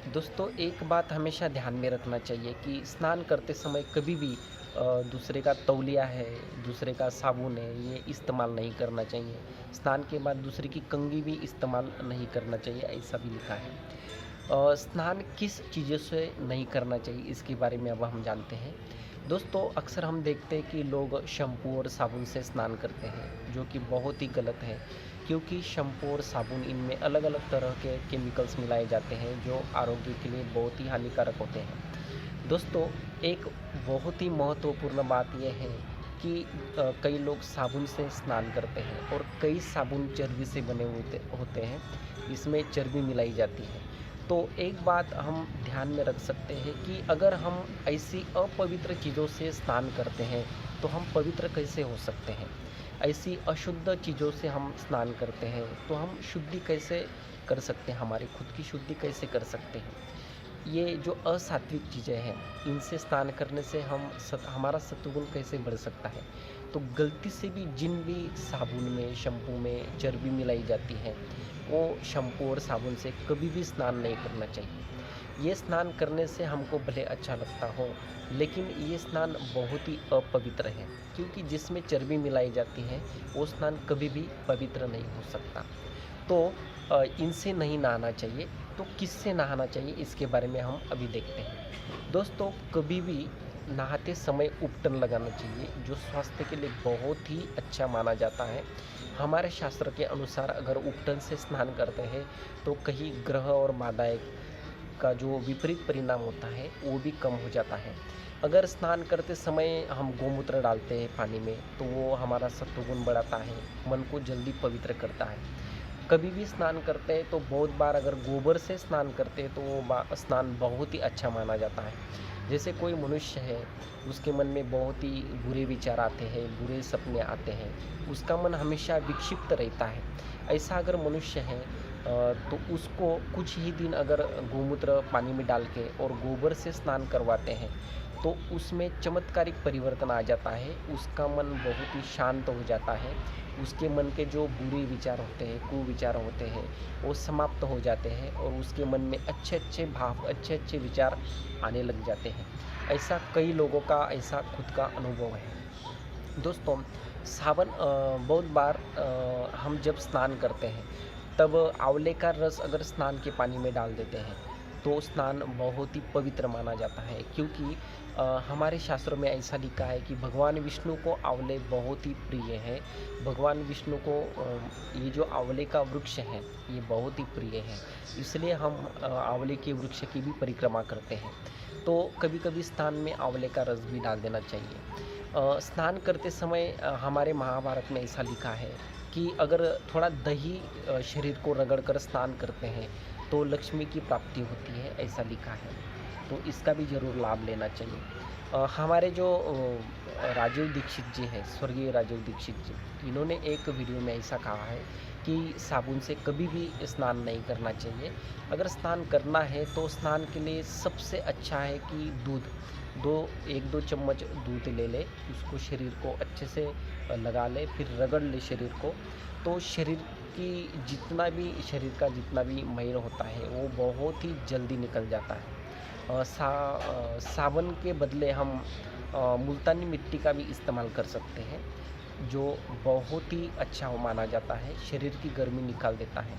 दोस्तों एक बात हमेशा ध्यान में रखना चाहिए कि स्नान करते समय कभी भी दूसरे का तौलिया है, दूसरे का साबुन है, ये इस्तेमाल नहीं करना चाहिए। स्नान के बाद दूसरे की कंघी भी इस्तेमाल नहीं करना चाहिए, ऐसा भी लिखा है। स्नान किस चीज़ों से नहीं करना चाहिए इसके बारे में अब हम जानते हैं। दोस्तों अक्सर हम देखते हैं कि लोग शैम्पू और साबुन से स्नान करते हैं, जो कि बहुत ही गलत है, क्योंकि शैम्पू और साबुन इनमें अलग-अलग तरह के केमिकल्स मिलाए जाते हैं जो आरोग्य के लिए बहुत ही हानिकारक होते हैं। दोस्तों एक बहुत ही महत्वपूर्ण बात यह है कि कई लोग साबुन से स्नान करते हैं और कई साबुन चर्बी से बने होते होते हैं, इसमें चर्बी मिलाई जाती है। तो एक बात हम ध्यान में रख सकते हैं कि अगर हम ऐसी अपवित्र चीज़ों से स्नान करते हैं, तो हम पवित्र कैसे हो सकते हैं? ऐसी अशुद्ध चीज़ों से हम स्नान करते हैं, तो हम शुद्धि कैसे कर सकते हैं? हमारी खुद की शुद्धि कैसे कर सकते हैं? ये जो असात्विक चीज़ें हैं, इनसे स्नान करने से हमारा सत्वगुण कैसे बढ़ सकता है? तो गलती से भी जिन भी साबुन में, शैम्पू में चर्बी मिलाई जाती है, वो शैम्पू और साबुन से कभी भी स्नान नहीं करना चाहिए। ये स्नान करने से हमको भले अच्छा लगता हो, लेकिन ये स्नान बहुत ही अपवित्र है, क्योंकि जिसमें चर्बी मिलाई जाती है, वो स्नान कभी भी पवित्र नहीं हो सकता। तो इनसे नहीं नहाना चाहिए। तो किससे नहाना चाहिए इसके बारे में हम अभी देखते हैं। दोस्तों कभी भी नहाते समय उपटन लगाना चाहिए, जो स्वास्थ्य के लिए बहुत ही अच्छा माना जाता है। हमारे शास्त्र के अनुसार अगर उपटन से स्नान करते हैं तो कहीं ग्रह और मादाएँ का जो विपरीत परिणाम होता है वो भी कम हो जाता है। अगर स्नान करते समय हम गोमूत्र डालते हैं पानी में तो वो हमारा सत्वगुण बढ़ाता है, मन को जल्दी पवित्र करता है। कभी भी स्नान करते हैं तो बहुत बार अगर गोबर से स्नान करते हैं तो वो स्नान बहुत ही अच्छा माना जाता है। जैसे कोई मनुष्य है, उसके मन में बहुत ही बुरे विचार आते हैं, बुरे सपने आते हैं, उसका मन हमेशा विक्षिप्त रहता है। ऐसा अगर मनुष्य है तो उसको कुछ ही दिन अगर गोमूत्र पानी में डाल के और गोबर से स्नान करवाते हैं तो उसमें चमत्कारिक परिवर्तन आ जाता है। उसका मन बहुत ही शांत हो जाता है, उसके मन के जो बुरे विचार होते हैं, कुविचार होते हैं, वो समाप्त हो जाते हैं और उसके मन में अच्छे-अच्छे भाव, अच्छे-अच्छे विचार आने लग जाते हैं। ऐसा कई लोगों का ऐसा खुद का अनुभव है। दोस्तों बहुत बार हम जब स्नान करते हैं तब आंवले का रस अगर स्नान के पानी में डाल देते हैं तो स्नान बहुत ही पवित्र माना जाता है, क्योंकि हमारे शास्त्रों में ऐसा लिखा है कि भगवान विष्णु को आंवले बहुत ही प्रिय है। भगवान विष्णु को ये जो आंवले का वृक्ष है ये बहुत ही प्रिय है, इसलिए हम आंवले के वृक्ष की भी परिक्रमा करते हैं। तो कभी-कभी स्नान में आंवले का रस भी डाल देना चाहिए। स्नान करते समय हमारे महाभारत में ऐसा लिखा है कि अगर थोड़ा दही शरीर को रगड़ कर स्नान करते हैं तो लक्ष्मी की प्राप्ति होती है, ऐसा लिखा है। तो इसका भी ज़रूर लाभ लेना चाहिए। हमारे जो राजीव दीक्षित जी हैं, स्वर्गीय राजीव दीक्षित जी, इन्होंने एक वीडियो में ऐसा कहा है कि साबुन से कभी भी स्नान नहीं करना चाहिए। अगर स्नान करना है तो स्नान के लिए सबसे अच्छा है कि दूध, 1-2 चम्मच दूध ले लें, उसको शरीर को अच्छे से लगा लें, फिर रगड़ लें शरीर को, तो शरीर का जितना भी मैल होता है वो बहुत ही जल्दी निकल जाता है। साबुन के बदले हम मुल्तानी मिट्टी का भी इस्तेमाल कर सकते हैं, जो बहुत ही अच्छा माना जाता है, शरीर की गर्मी निकाल देता है।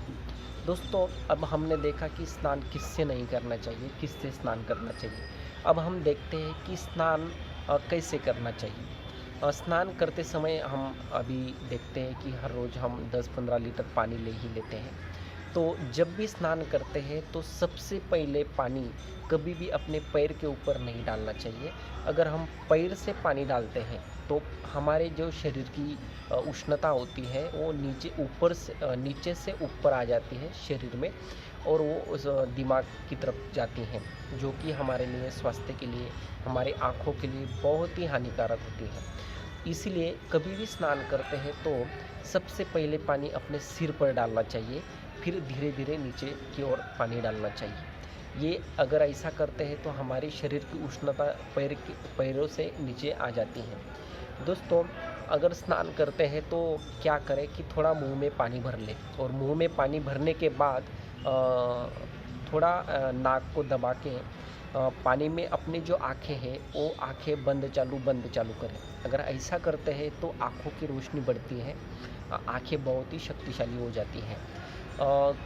दोस्तों अब हमने देखा कि स्नान किससे नहीं करना चाहिए, किससे स्नान करना चाहिए। अब हम देखते हैं कि स्नान कैसे करना चाहिए। स्नान करते समय हम अभी देखते हैं कि हर रोज़ हम 10-15 लीटर पानी ले ही लेते हैं। तो जब भी स्नान करते हैं तो सबसे पहले पानी कभी भी अपने पैर के ऊपर नहीं डालना चाहिए। अगर हम पैर से पानी डालते हैं तो हमारे जो शरीर की उष्णता होती है वो नीचे से ऊपर आ जाती है शरीर में, और वो दिमाग की तरफ जाती हैं, जो कि हमारे लिए, स्वास्थ्य के लिए, हमारी आँखों के लिए बहुत ही हानिकारक होती है। इसीलिए कभी भी स्नान करते हैं तो सबसे पहले पानी अपने सिर पर डालना चाहिए, फिर धीरे-धीरे नीचे की ओर पानी डालना चाहिए। ये अगर ऐसा करते हैं तो हमारे शरीर की उष्णता पैरों से नीचे आ जाती है। दोस्तों अगर स्नान करते हैं तो क्या करें कि थोड़ा मुँह में पानी भर लें, और मुँह में पानी भरने के बाद थोड़ा नाक को दबा के पानी में अपनी जो आँखें हैं वो आँखें बंद चालू करें। अगर ऐसा करते हैं तो आँखों की रोशनी बढ़ती है, आँखें बहुत ही शक्तिशाली हो जाती हैं।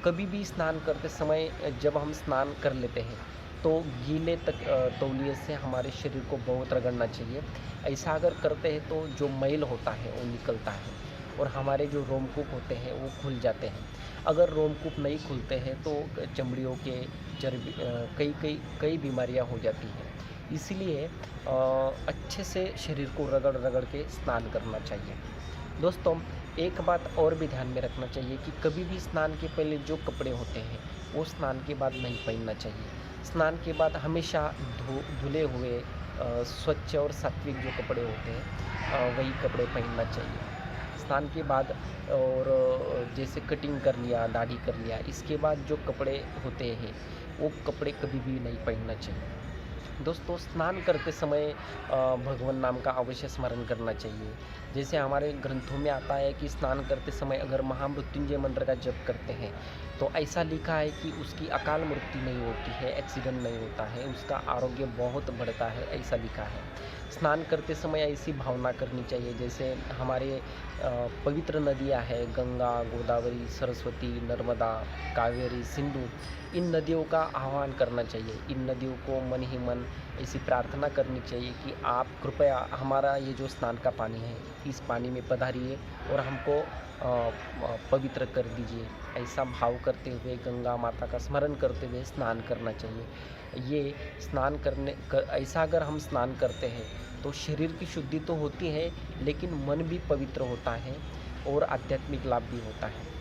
कभी भी स्नान करते समय जब हम स्नान कर लेते हैं तो गीले तौलिए से हमारे शरीर को बहुत रगड़ना चाहिए। ऐसा अगर करते हैं तो जो मैल होता है वो निकलता है और हमारे जो रोमकूप होते हैं वो खुल जाते हैं। अगर रोमकूप नहीं खुलते हैं तो चमड़ियों के कई बीमारियां हो जाती हैं। इसीलिए अच्छे से शरीर को रगड़ रगड़ के स्नान करना चाहिए। दोस्तों, एक बात और भी ध्यान में रखना चाहिए कि कभी भी स्नान के पहले जो कपड़े होते हैं वो स्नान के बाद नहीं पहनना चाहिए। स्नान के बाद हमेशा धुले हुए स्वच्छ और सात्विक जो कपड़े होते हैं वही कपड़े पहनना चाहिए। स्नान के बाद और जैसे कटिंग कर लिया, दाढ़ी कर लिया, इसके बाद जो कपड़े होते हैं वो कपड़े कभी भी नहीं पहनना चाहिए। दोस्तों, स्नान करते समय भगवान नाम का अवश्य स्मरण करना चाहिए। जैसे हमारे ग्रंथों में आता है कि स्नान करते समय अगर महामृत्युंजय मंत्र का जप करते हैं तो ऐसा लिखा है कि उसकी अकाल मृत्यु नहीं होती है, एक्सीडेंट नहीं होता है, उसका आरोग्य बहुत बढ़ता है, ऐसा लिखा है। स्नान करते समय ऐसी भावना करनी चाहिए जैसे हमारे पवित्र नदियाँ हैं, गंगा, गोदावरी, सरस्वती, नर्मदा, कावेरी, सिंधु, इन नदियों का आह्वान करना चाहिए। इन नदियों को मन ही मन ऐसी प्रार्थना करनी चाहिए कि आप कृपया हमारा ये जो स्नान का पानी है, इस पानी में पधारिए और हमको पवित्र कर दीजिए। ऐसा भाव करते हुए गंगा माता का स्मरण करते हुए स्नान करना चाहिए। ये स्नान ऐसा अगर हम स्नान करते हैं तो शरीर की शुद्धि तो होती है, लेकिन मन भी पवित्र होता है और आध्यात्मिक लाभ भी होता है।